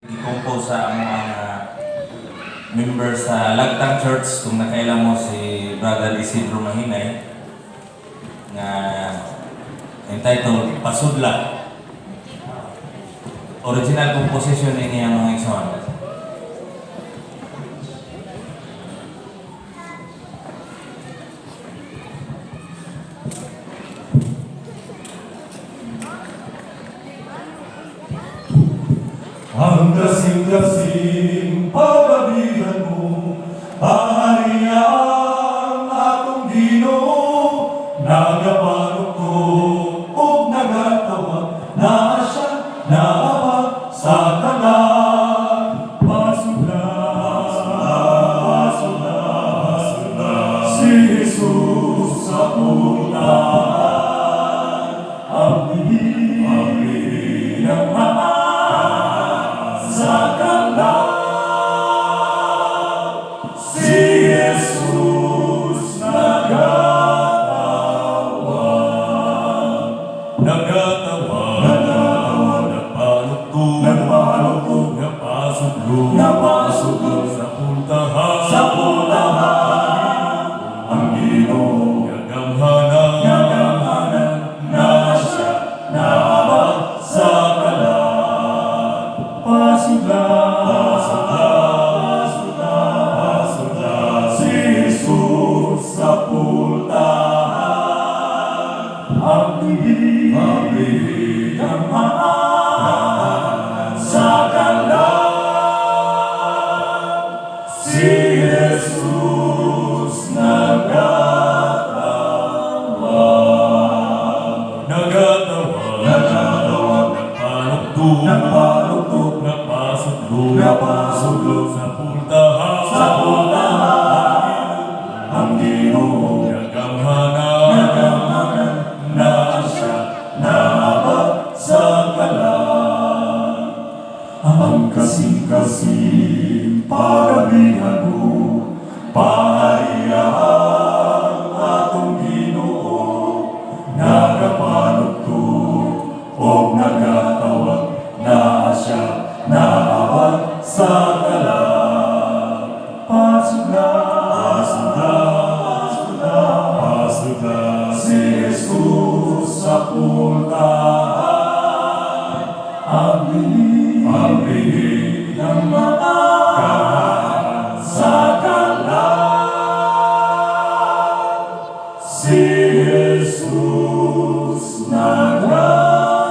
Iko sa mga member sa Lagtang Church kung nakailan mo si Brother Isidro Mahinay nga entitled Pasudla. Original composition ni niya mga igsoon. Ang kasing-kasing pag-abihan mo, hari ang atong Ginoo, nagabalok ko o nagatawag, na siya naabag sa tanan. Pasudla, pasudla, pasudla, si Jesus sa punan, ang bihig ng mga sa kanlang, si Jesus nagatawag, nagpalugtog, napasudlo sa puntahan, ang Ginoo nagamhanan, na siya naabag sa kalan. Pasudla, pasudla, pasudla, pasudla, si Jesus sa puntahan, ang bihig ng mga sa kalan, si Jesus nagatawag, nagpalugtog, napasudlo sa puntahan, ang Ginoo nagamhanan, na siya naabag sa kalan. Ang kasing-kasing pag-abihan mo, pahayaan atong Ginoo, nagapalugtog o nagatawag, na siya naabag sa kalan. Pasudla, pasudla, pasudla, pasudla, si Jesus sa puntahan, ang bihig ng mga sa kalan, si Jesus nagatawag,